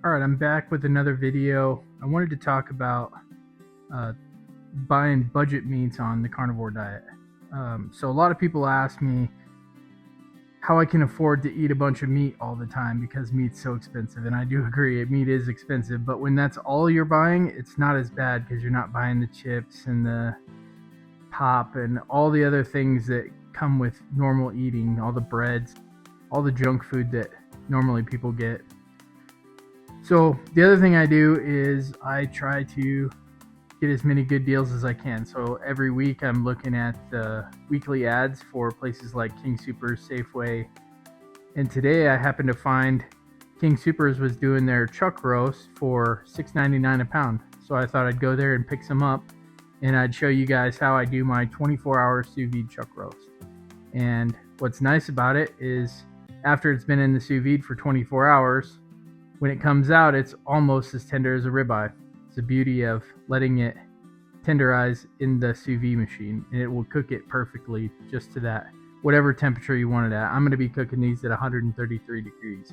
Alright, I'm back with another video. I wanted to talk about buying budget meats on the carnivore diet. So a lot of people ask me how I can afford to eat a bunch of meat all the time because meat's so expensive, and I do agree, meat is expensive, but when that's all you're buying, it's not as bad because you're not buying the chips and the pop and all the other things that come with normal eating, all the breads, all the junk food that normally people get. So the other thing I do is I try to get as many good deals as I can. So every week I'm looking at the weekly ads for places like King Soopers, Safeway, and today I happened to find King Soopers was doing their chuck roast for $6.99 a pound. So I thought I'd go there and pick some up, and I'd show you guys how I do my 24-hour sous vide chuck roast. And what's nice about it is after it's been in the sous vide for 24 hours, when it comes out, it's almost as tender as a ribeye. It's the beauty of letting it tenderize in the sous vide machine, and it will cook it perfectly just to that, whatever temperature you want it at. I'm going to be cooking these at 133 degrees.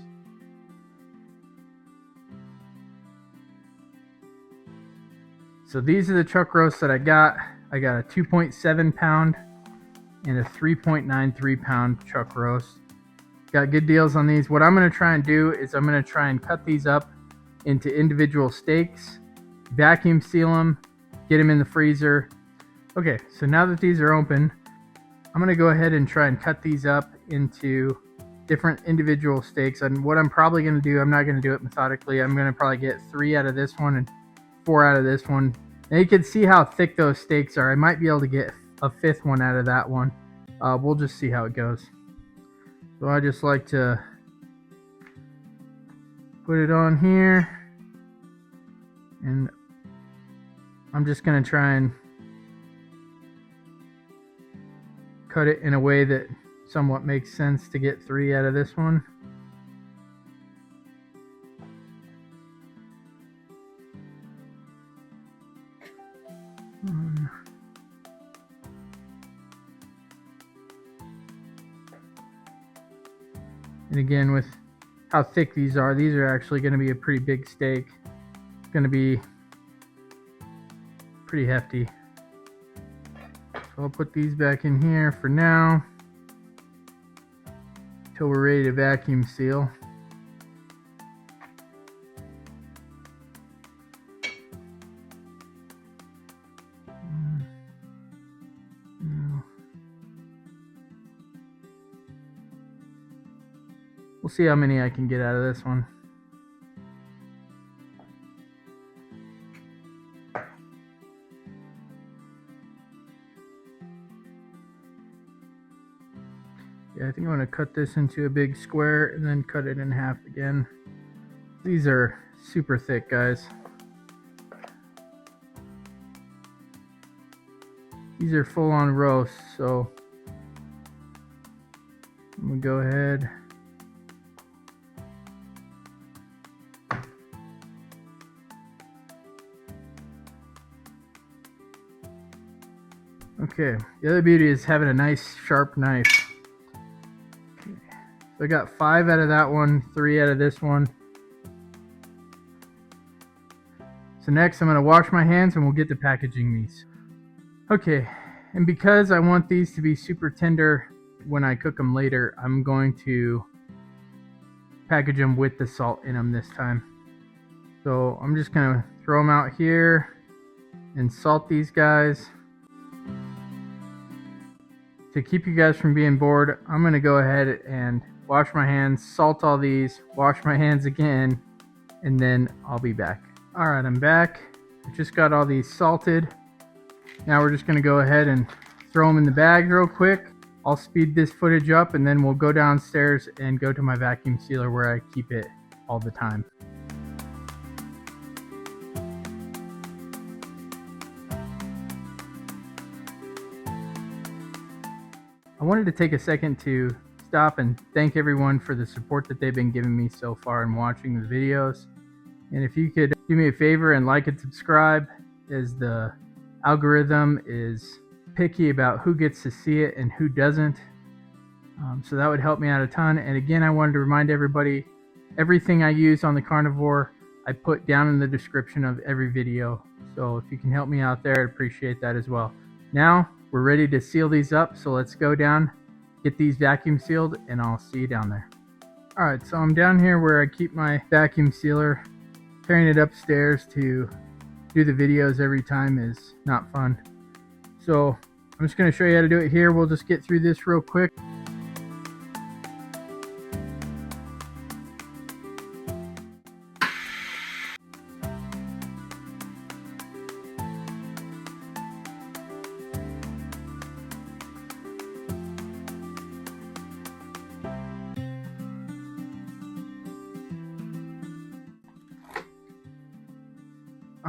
So these are the chuck roasts that I got. I got a 2.7 pound and a 3.93 pound chuck roast. Got good deals on these. What I'm going to try and do is I'm going to try and cut these up into individual steaks, vacuum seal them, get them in the freezer. Okay, so now that these are open, I'm going to go ahead and try and cut these up into different individual steaks. And what I'm probably going to do, I'm not going to do it methodically. I'm going to probably get 3 out of this one and 4 out of this one. Now you can see how thick those steaks are. I might be able to get a 5th one out of that one. We'll just see how it goes. So I just like to put it on here, and I'm just going to try and cut it in a way that somewhat makes sense to get 3 out of this one. And again, with how thick these are actually going to be a pretty big steak. It's going to be pretty hefty. So I'll put these back in here for now until we're ready to vacuum seal. We'll see how many I can get out of this one. Yeah, I think I'm going to cut this into a big square and then cut it in half again. These are super thick, guys. These are full-on roasts, so I'm going to go ahead . Okay, the other beauty is having a nice sharp knife. Okay. So I got 5 out of that one, 3 out of this one. So next I'm going to wash my hands and we'll get to packaging these. Okay, and because I want these to be super tender when I cook them later, I'm going to package them with the salt in them this time. So I'm just going to throw them out here and salt these guys. To keep you guys from being bored, I'm going to go ahead and wash my hands, salt all these, wash my hands again, and then I'll be back. Alright, I'm back. I just got all these salted. Now we're just going to go ahead and throw them in the bag real quick. I'll speed this footage up and then we'll go downstairs and go to my vacuum sealer where I keep it all the time. I wanted to take a second to stop and thank everyone for the support that they've been giving me so far in watching the videos. And if you could do me a favor and like and subscribe, as the algorithm is picky about who gets to see it and who doesn't. So that would help me out a ton. And again, I wanted to remind everybody, everything I use on the carnivore I put down in the description of every video. So if you can help me out there, I'd appreciate that as well. Now we're ready to seal these up, so let's go down, get these vacuum sealed, and I'll see you down there. Alright, so I'm down here where I keep my vacuum sealer. Carrying it upstairs to do the videos every time is not fun. So I'm just going to show you how to do it here. We'll just get through this real quick.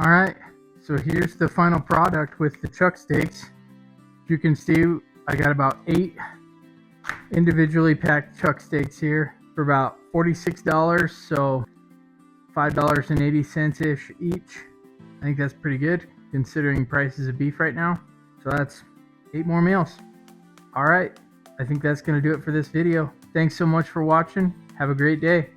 Alright, so here's the final product with the chuck steaks. You can see I got about 8 individually packed chuck steaks here for about $46, so $5.80 ish each. I think that's pretty good considering prices of beef right now. So that's 8 more meals. Alright, I think that's going to do it for this video. Thanks so much for watching. Have a great day.